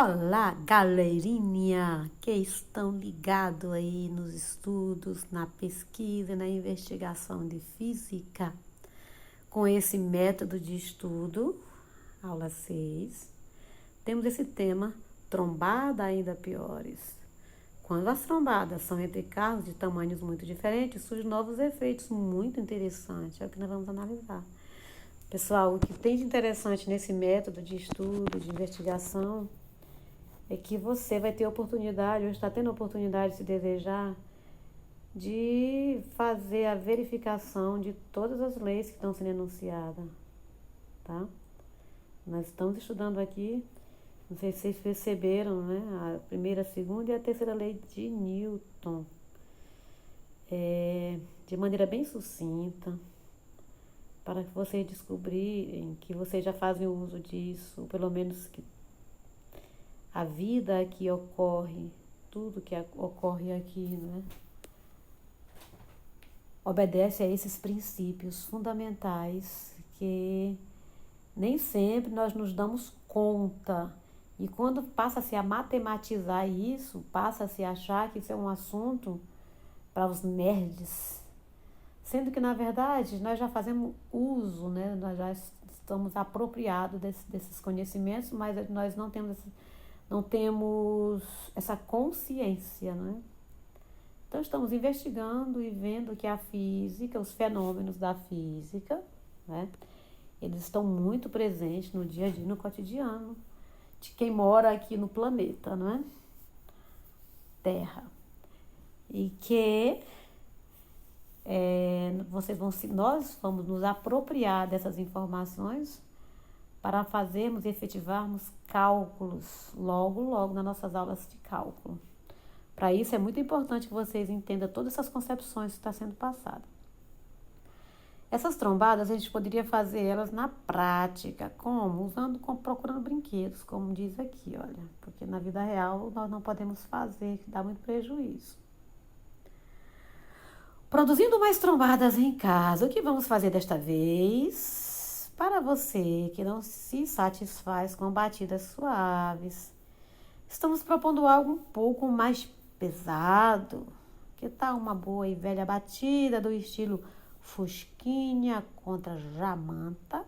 Olá, galerinha que estão ligados aí nos estudos, na pesquisa, na investigação de física. Com esse método de estudo, aula 6, temos esse tema, trombada ainda piores. Quando as trombadas são entre carros de tamanhos muito diferentes, surgem novos efeitos muito interessantes. É o que nós vamos analisar. Pessoal, o que tem de interessante nesse método de estudo, de investigação, é que você vai ter oportunidade, ou está tendo oportunidade, se desejar, de fazer a verificação de todas as leis que estão sendo enunciadas, tá? Nós estamos estudando aqui, não sei se vocês perceberam, né? A primeira, a segunda e a terceira lei de Newton. De maneira bem sucinta, para que vocês descobrirem que vocês já fazem uso disso, pelo menos que a vida que ocorre, tudo que ocorre aqui, né, obedece a esses princípios fundamentais que nem sempre nós nos damos conta. E quando passa-se a matematizar isso, passa-se a achar que isso é um assunto para os nerds, sendo que, na verdade, nós já fazemos uso, né, nós já estamos apropriados desses conhecimentos, mas nós não temos essa consciência, né? Então, estamos investigando e vendo que a física, os fenômenos da física, né, eles estão muito presentes no dia a dia, no cotidiano, de quem mora aqui no planeta, né? Terra. E que nós vamos nos apropriar dessas informações para fazermos e efetivarmos cálculos logo nas nossas aulas de cálculo. Para isso é muito importante que vocês entendam todas essas concepções que estão sendo passadas. Essas trombadas a gente poderia fazer elas na prática, como? Procurando brinquedos, como diz aqui, olha, porque na vida real nós não podemos fazer, que dá muito prejuízo. Produzindo mais trombadas em casa, o que vamos fazer desta vez? Para você que não se satisfaz com batidas suaves, estamos propondo algo um pouco mais pesado. Que tal uma boa e velha batida do estilo Fusquinha contra Jamanta?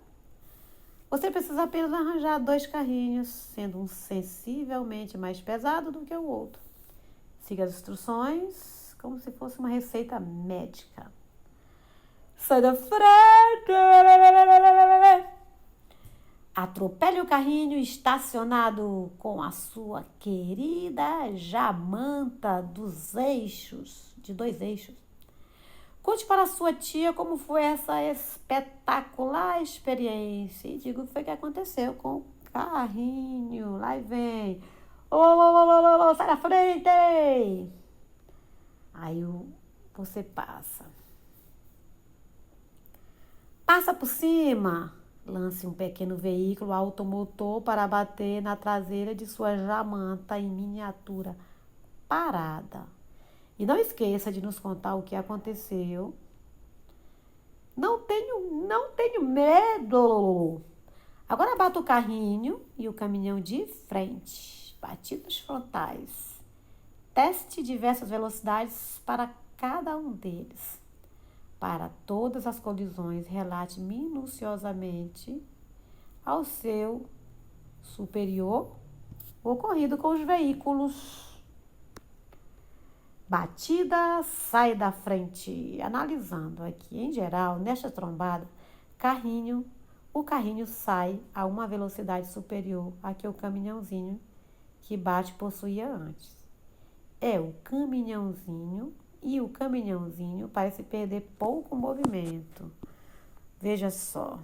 Você precisa apenas arranjar 2 carrinhos, sendo um sensivelmente mais pesado do que o outro. Siga as instruções como se fosse uma receita médica. Sai da frente! Atropele o carrinho estacionado com a sua querida Jamanta de 2 eixos. Conte para sua tia como foi essa espetacular experiência e diga o que foi que aconteceu com o carrinho. Lá e vem. Ô, sai da frente! Aí você passa. Passa por cima. Lance um pequeno veículo automotor para bater na traseira de sua Jamanta em miniatura parada. E não esqueça de nos contar o que aconteceu. Não tenho medo. Agora bata o carrinho e o caminhão de frente. Batidas frontais. Teste diversas velocidades para cada um deles. Para todas as colisões, relate minuciosamente ao seu superior o ocorrido com os veículos. Batida, sai da frente. Analisando aqui, em geral, nesta trombada, o carrinho sai a uma velocidade superior à que o caminhãozinho que bate possuía antes. É o caminhãozinho e o caminhãozinho parece perder pouco movimento. Veja só,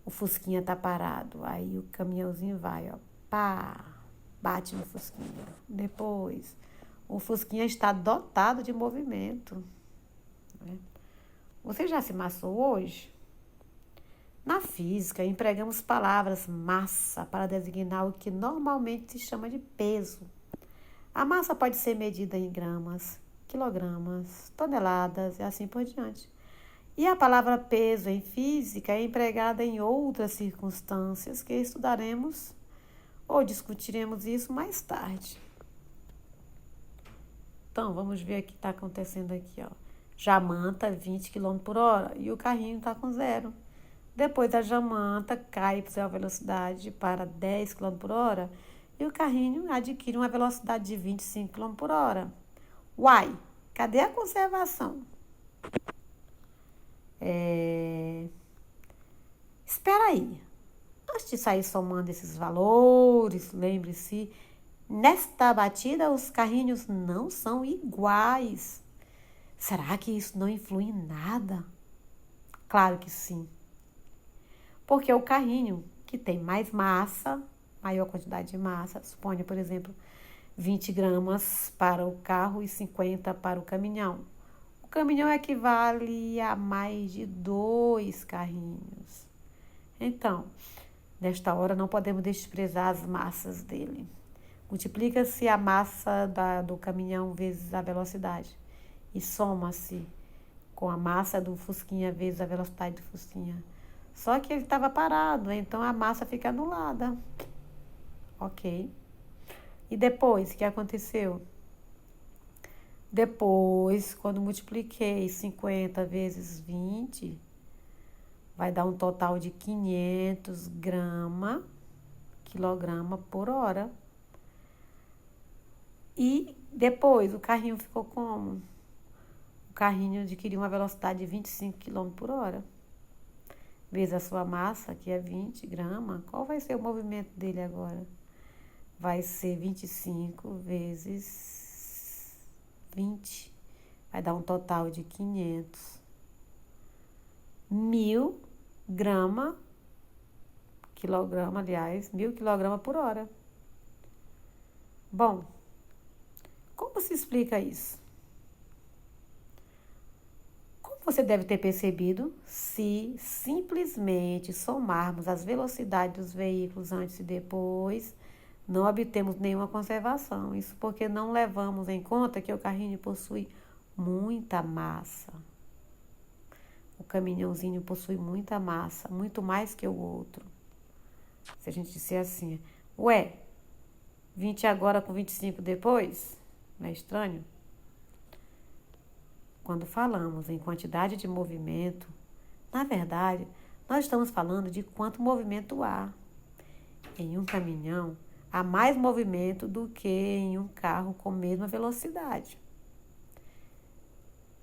o Fusquinha tá parado, aí o caminhãozinho vai, ó, pá, bate no Fusquinha. Depois, o Fusquinha está dotado de movimento. Né? Você já se massou hoje? Na física, empregamos palavras massa para designar o que normalmente se chama de peso. A massa pode ser medida em gramas, quilogramas, toneladas e assim por diante. E a palavra peso em física é empregada em outras circunstâncias que estudaremos ou discutiremos isso mais tarde. Então, vamos ver o que está acontecendo aqui, ó. Jamanta, 20 km por hora, e o carrinho está com 0. Depois a jamanta cai sua velocidade para 10 km por hora e o carrinho adquire uma velocidade de 25 km por hora. Uai, cadê a conservação? Espera aí. Antes de sair somando esses valores, lembre-se, nesta batida os carrinhos não são iguais. Será que isso não influi em nada? Claro que sim. Porque o carrinho que tem mais massa, maior quantidade de massa, suponha, por exemplo, 20 gramas para o carro e 50 para o caminhão. O caminhão equivale a mais de 2 carrinhos. Então, nesta hora não podemos desprezar as massas dele. Multiplica-se a massa do caminhão vezes a velocidade e soma-se com a massa do Fusquinha vezes a velocidade do Fusquinha. Só que ele estava parado, então a massa fica anulada. Ok. E depois, o que aconteceu? Depois, quando multipliquei 50 vezes 20, vai dar um total de 500 quilograma por hora. E depois, o carrinho ficou como? O carrinho adquiriu uma velocidade de 25 km por hora. Vezes a sua massa, que é 20 gramas, qual vai ser o movimento dele agora? Vai ser 25 vezes 20. Vai dar um total de 500. 1.000 quilograma por hora. Bom, como se explica isso? Como você deve ter percebido, se simplesmente somarmos as velocidades dos veículos antes e depois, não obtemos nenhuma conservação. Isso porque não levamos em conta que o carrinho possui muita massa. O caminhãozinho possui muita massa, muito mais que o outro. Se a gente disser assim, 20 agora com 25 depois, não é estranho? Quando falamos em quantidade de movimento, na verdade, nós estamos falando de quanto movimento há. Em um caminhão, há mais movimento do que em um carro com mesma velocidade.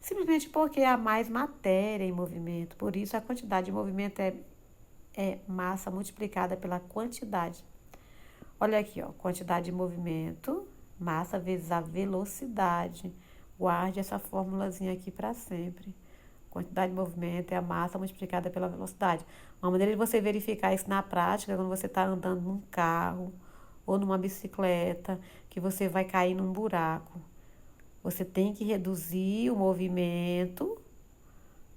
Simplesmente porque há mais matéria em movimento. Por isso, a quantidade de movimento é massa multiplicada pela quantidade. Olha aqui, ó, quantidade de movimento, massa vezes a velocidade. Guarde essa formulazinha aqui para sempre. Quantidade de movimento é a massa multiplicada pela velocidade. Uma maneira de você verificar isso na prática é quando você está andando num carro ou numa bicicleta, que você vai cair num buraco. Você tem que reduzir o movimento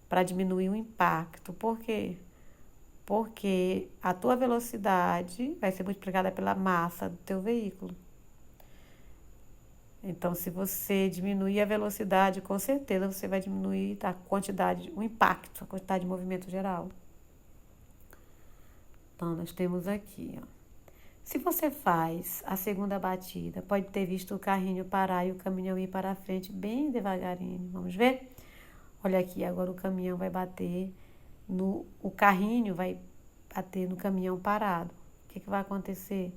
para diminuir o impacto. Por quê? Porque a tua velocidade vai ser multiplicada pela massa do teu veículo. Então, se você diminuir a velocidade, com certeza você vai diminuir a quantidade, o impacto, a quantidade de movimento geral. Então, nós temos aqui, ó. Se você faz a segunda batida, pode ter visto o carrinho parar e o caminhão ir para a frente bem devagarinho. Vamos ver? Olha aqui, agora o caminhão vai bater o carrinho vai bater no caminhão parado. O que vai acontecer?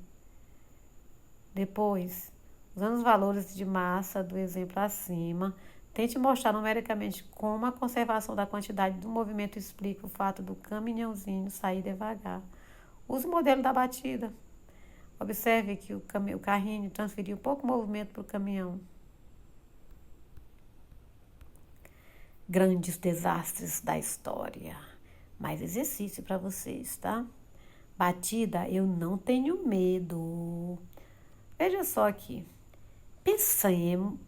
Depois, usando os valores de massa do exemplo acima, tente mostrar numericamente como a conservação da quantidade do movimento explica o fato do caminhãozinho sair devagar. Use o modelo da batida. Observe que o carrinho transferiu pouco movimento para o caminhão. Grandes desastres da história. Mais exercício para vocês, tá? Batida, eu não tenho medo. Veja só aqui.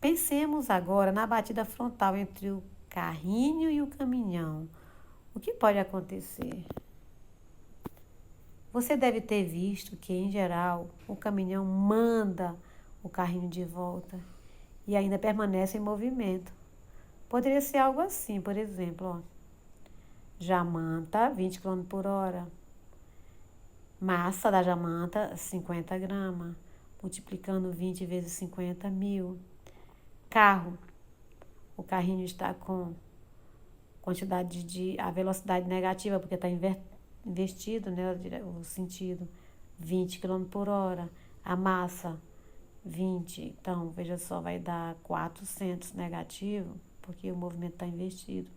Pensemos agora na batida frontal entre o carrinho e o caminhão. O que pode acontecer? Você deve ter visto que, em geral, o caminhão manda o carrinho de volta e ainda permanece em movimento. Poderia ser algo assim, por exemplo, ó. Jamanta, 20 km por hora. Massa da jamanta, 50 gramas. Multiplicando 20 vezes 50, 1.000. Carro. O carrinho está com a velocidade negativa, porque está invertido, né, o sentido. 20 km por hora. A massa, 20. Então, veja só, vai dar 400 negativo, porque o movimento está invertido.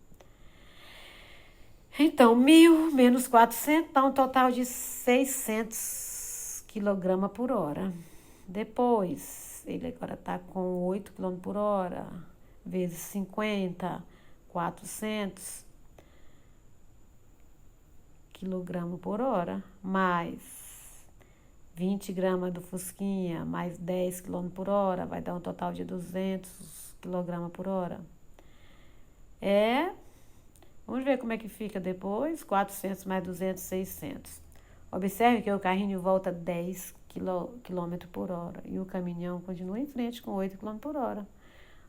Então, 1.000 menos 400 dá um total de 600 kg por hora. Depois, ele agora está com 8 km por hora, vezes 50, 400 kg por hora, mais 20 gramas do Fusquinha, mais 10 km por hora, vai dar um total de 200 kg por hora. Vamos ver como é que fica depois. 400 mais 200, 600. Observe que o carrinho volta 10 km por hora e o caminhão continua em frente com 8 km por hora.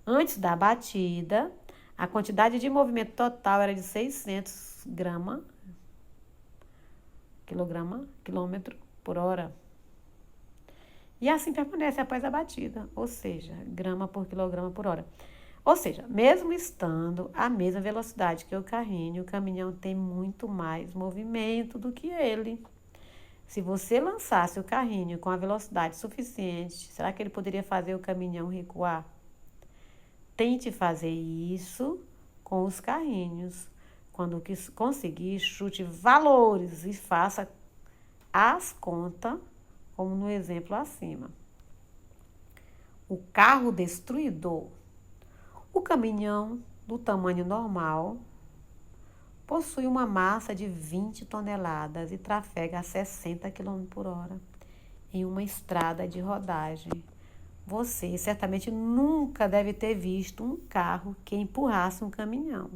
Antes da batida, a quantidade de movimento total era de 600 quilômetro por hora. E assim permanece após a batida, ou seja, grama por quilograma por hora. Ou seja, mesmo estando a mesma velocidade que o carrinho, o caminhão tem muito mais movimento do que ele. Se você lançasse o carrinho com a velocidade suficiente, será que ele poderia fazer o caminhão recuar? Tente fazer isso com os carrinhos. Quando conseguir, chute valores e faça as contas, como no exemplo acima. O carro destruidor. O caminhão do tamanho normal possui uma massa de 20 toneladas e trafega a 60 km por hora em uma estrada de rodagem. Você certamente nunca deve ter visto um carro que empurrasse um caminhão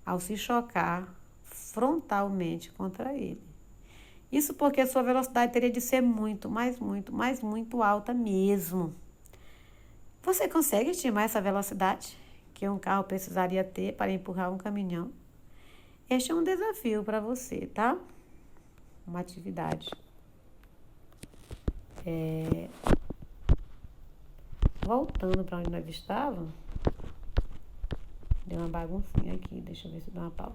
ao se chocar frontalmente contra ele. Isso porque sua velocidade teria de ser muito alta mesmo. Você consegue estimar essa velocidade que um carro precisaria ter para empurrar um caminhão? Este é um desafio para você, tá? Uma atividade. Voltando para onde nós estávamos, deu uma baguncinha aqui, deixa eu ver se dá uma pausa.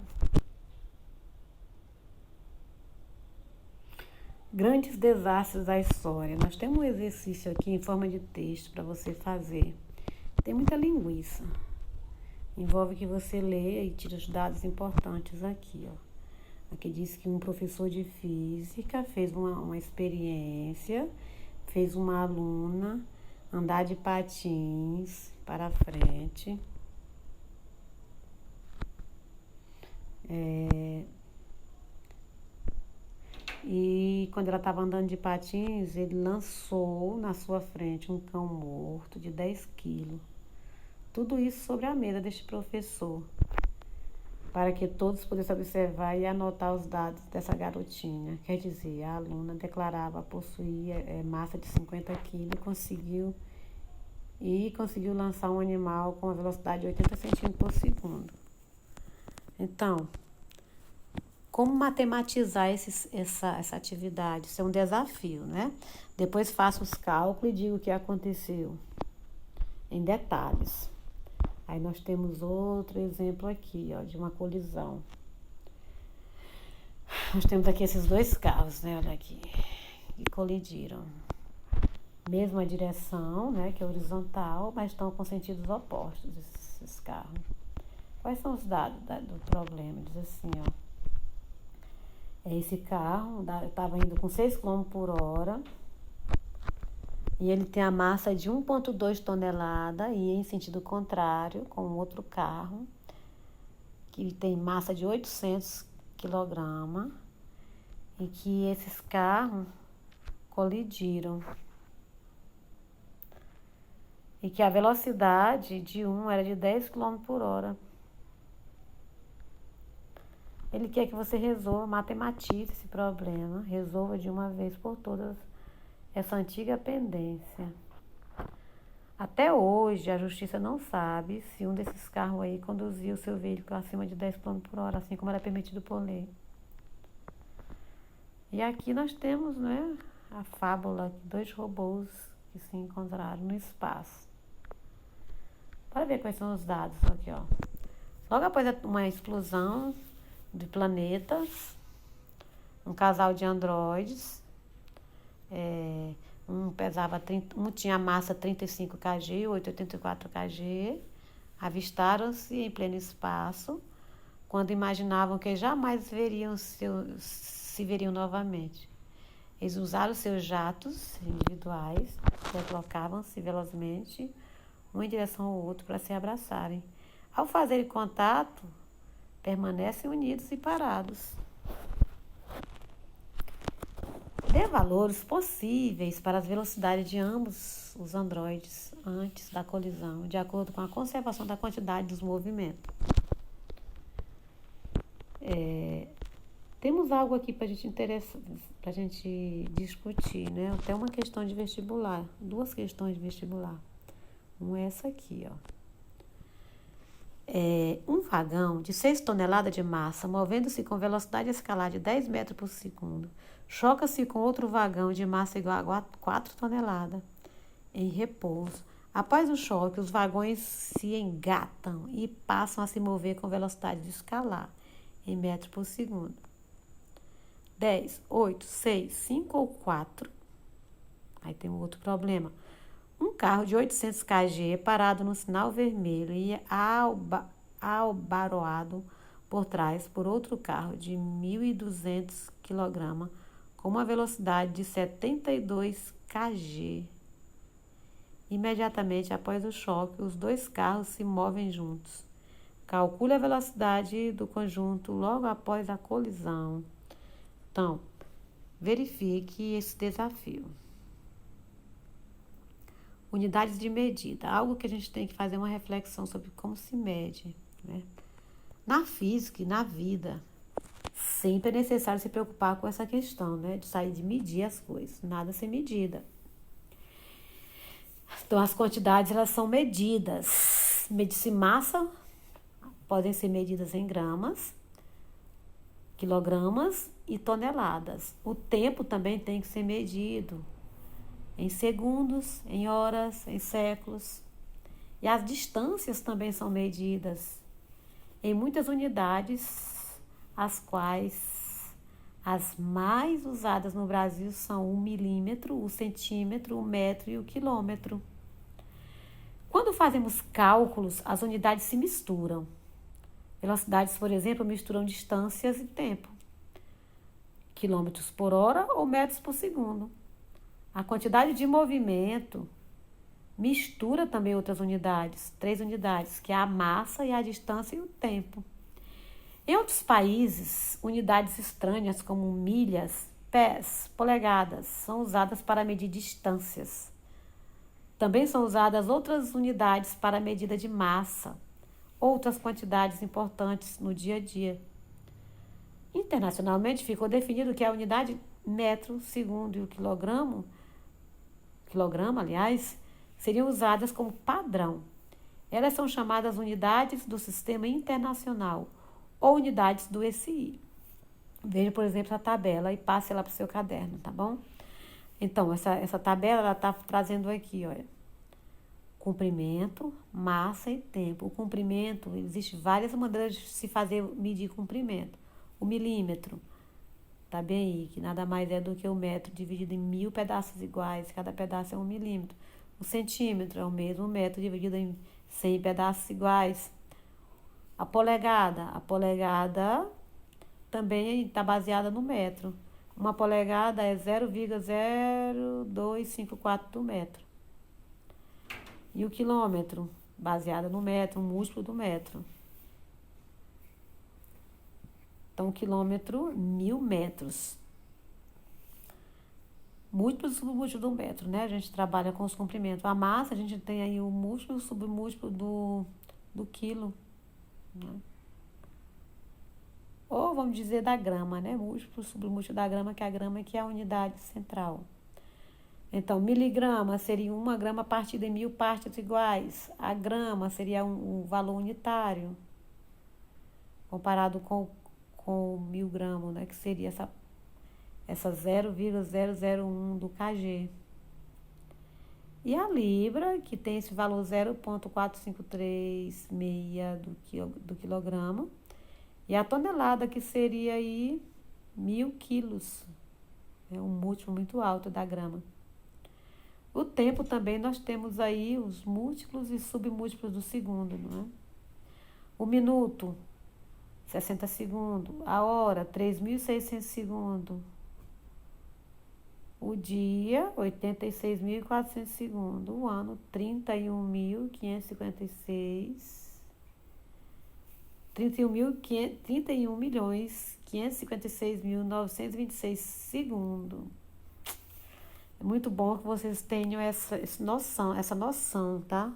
Grandes desastres da história. Nós temos um exercício aqui em forma de texto para você fazer. Tem muita linguiça. Envolve que você leia e tire os dados importantes aqui, ó. Aqui diz que um professor de física fez uma experiência, fez uma aluna andar de patins para frente. E quando ela estava andando de patins, ele lançou na sua frente um cão morto de 10 quilos. Tudo isso sobre a mesa deste professor, para que todos pudessem observar e anotar os dados dessa garotinha. Quer dizer, a aluna declarava possuir massa de 50 quilos e conseguiu lançar um animal com a velocidade de 80 centímetros por segundo. Então, como matematizar essa atividade? Isso é um desafio, né? Depois faça os cálculos e diga o que aconteceu em detalhes. Aí nós temos outro exemplo aqui, ó, de uma colisão. Nós temos aqui esses dois carros, né? Olha aqui, que colidiram. Mesma direção, né? Que é horizontal, mas estão com sentidos opostos esses carros. Quais são os dados do problema? Diz assim, ó. Esse carro estava indo com 6 km por hora e ele tem a massa de 1,2 tonelada e em sentido contrário com outro carro que tem massa de 800 kg e que esses carros colidiram e que a velocidade de um era de 10 km por hora. Ele quer que você resolva, matematize esse problema, resolva de uma vez por todas essa antiga pendência. Até hoje, a justiça não sabe se um desses carros aí conduziu o seu veículo acima de 10 km por hora, assim como era permitido por lei. E aqui nós temos, né, a fábula de dois robôs que se encontraram no espaço. Para ver quais são os dados aqui, ó. Logo após uma explosão de planetas, um casal de androides, um tinha massa 35 kg e o outro 84 kg, avistaram-se em pleno espaço, quando imaginavam que jamais se veriam novamente. Eles usaram seus jatos individuais, deslocavam-se velozmente, um em direção ao outro, para se abraçarem. Ao fazerem contato, permanecem unidos e parados. Dê valores possíveis para as velocidades de ambos os androides antes da colisão, de acordo com a conservação da quantidade dos movimentos. Temos algo aqui para a gente discutir, né? Até uma questão de vestibular, 2 questões de vestibular. Uma é essa aqui, ó. Um vagão de 6 toneladas de massa, movendo-se com velocidade escalar de 10 metros por segundo, choca-se com outro vagão de massa igual a 4 toneladas, em repouso. Após o choque, os vagões se engatam e passam a se mover com velocidade de escalar, em metros por segundo. 10, 8, 6, 5 ou 4. Aí tem um outro problema. Um carro de 800 kg parado no sinal vermelho e albaroado por trás por outro carro de 1.200 kg com uma velocidade de 72 kg. Imediatamente após o choque, os 2 carros se movem juntos. Calcule a velocidade do conjunto logo após a colisão. Então, verifique esse desafio. Unidades de medida, algo que a gente tem que fazer uma reflexão sobre como se mede, né? Na física e na vida, sempre é necessário se preocupar com essa questão, né? De sair de medir as coisas, nada sem medida. Então, as quantidades, elas são medidas. Medir-se massa, podem ser medidas em gramas, quilogramas e toneladas. O tempo também tem que ser medido em segundos, em horas, em séculos. E as distâncias também são medidas em muitas unidades, as quais as mais usadas no Brasil são o milímetro, o centímetro, o metro e o quilômetro. Quando fazemos cálculos, as unidades se misturam. Velocidades, por exemplo, misturam distâncias e tempo. Quilômetros por hora ou metros por segundo. A quantidade de movimento mistura também outras unidades, 3 unidades, que é a massa e a distância e o tempo. Em outros países, unidades estranhas como milhas, pés, polegadas, são usadas para medir distâncias. Também são usadas outras unidades para a medida de massa, outras quantidades importantes no dia a dia. Internacionalmente, ficou definido que a unidade metro, segundo e o quilograma, seriam usadas como padrão. Elas são chamadas unidades do Sistema Internacional ou unidades do ECI. Veja, por exemplo, a tabela e passe ela para o seu caderno, tá bom? Então, essa tabela, ela está trazendo aqui, olha, comprimento, massa e tempo. O comprimento, existem várias maneiras de se medir comprimento. O milímetro, tá bem aí, que nada mais é do que o metro dividido em 1.000 pedaços iguais, cada pedaço é 1 milímetro. O centímetro é o mesmo metro dividido em 100 pedaços iguais. A polegada também está baseada no metro. Uma polegada é 0,0254 do metro. E o quilômetro, baseado no metro, um múltiplo do metro. Então, quilômetro, 1.000 metros. Múltiplo e submúltiplo do metro, né? A gente trabalha com os comprimentos. A massa, a gente tem aí o múltiplo e o submúltiplo do quilo, né? Ou vamos dizer da grama, né? Múltiplo, submúltiplo da grama, que é a grama que é a unidade central. Então, miligrama seria 1 grama partida em 1.000 partes iguais. A grama seria um valor unitário, comparado com 1.000 gramas, né? Que seria essa 0,001 do kg. E a libra, que tem esse valor 0,4536 do quilograma. E a tonelada, que seria aí 1.000 quilos. É um múltiplo muito alto da grama. O tempo também, nós temos aí os múltiplos e submúltiplos do segundo, não é? O minuto, 60 segundos. A hora, 3.600 segundos. O dia, 86.400 segundos. O ano, 31.556. 31.556.926 segundos. É muito bom que vocês tenham essa noção, tá?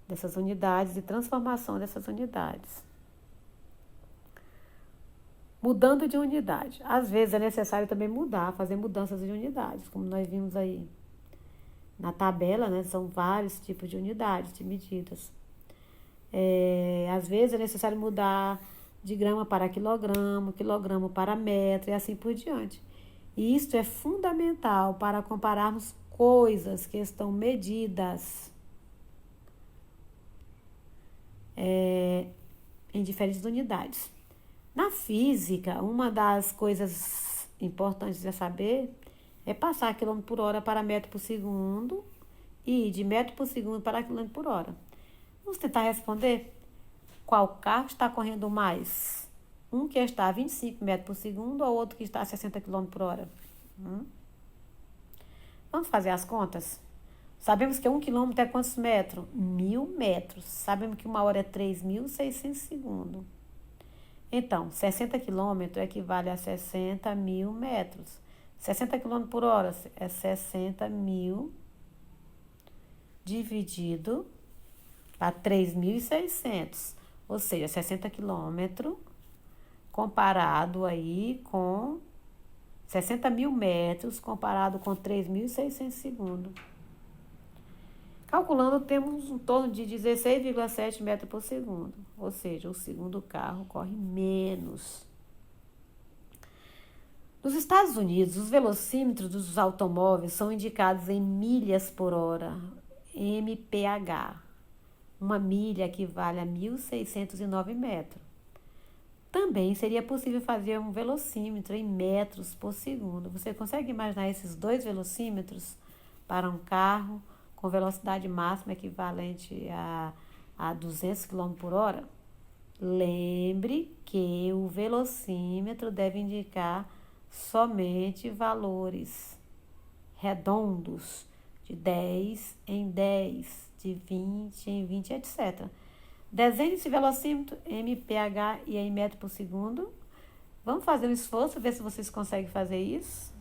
Dessas unidades e transformação dessas unidades. Mudando de unidade. Às vezes é necessário também fazer mudanças de unidades, como nós vimos aí na tabela, né? São vários tipos de unidades, de medidas. Às vezes é necessário mudar de grama para quilograma, quilograma para metro e assim por diante. E isto é fundamental para compararmos coisas que estão medidas em diferentes unidades. Na física, uma das coisas importantes a saber é passar quilômetro por hora para metro por segundo e de metro por segundo para quilômetro por hora. Vamos tentar responder qual carro está correndo mais. Um que está a 25 metros por segundo ou outro que está a 60 km por hora. Vamos fazer as contas? Sabemos que 1 quilômetro é quantos metros? 1.000 metros. Sabemos que uma hora é 3.600 segundos. Então, 60 quilômetros equivale a 60.000 metros. 60 km por hora é 60.000 dividido para 3.600. Ou seja, 60 quilômetros comparado aí com 60.000 metros comparado com 3.600 segundos. Calculando, temos um torno de 16,7 metros por segundo. Ou seja, o segundo carro corre menos. Nos Estados Unidos, os velocímetros dos automóveis são indicados em milhas por hora, mph. Uma milha equivale a 1.609 metros. Também seria possível fazer um velocímetro em metros por segundo. Você consegue imaginar esses dois velocímetros para um carro com velocidade máxima equivalente a 200 km por hora? Lembre que o velocímetro deve indicar somente valores redondos, de 10 em 10, de 20 em 20, etc. Desenhe esse velocímetro mph e em metro por segundo. Vamos fazer um esforço, ver se vocês conseguem fazer isso.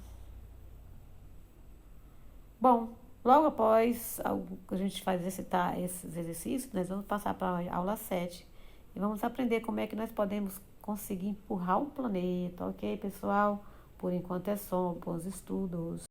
Bom, logo após a gente exercitar esses exercícios, nós vamos passar para a aula 7 e vamos aprender como é que nós podemos conseguir empurrar o planeta, ok, pessoal? Por enquanto é só, bons estudos.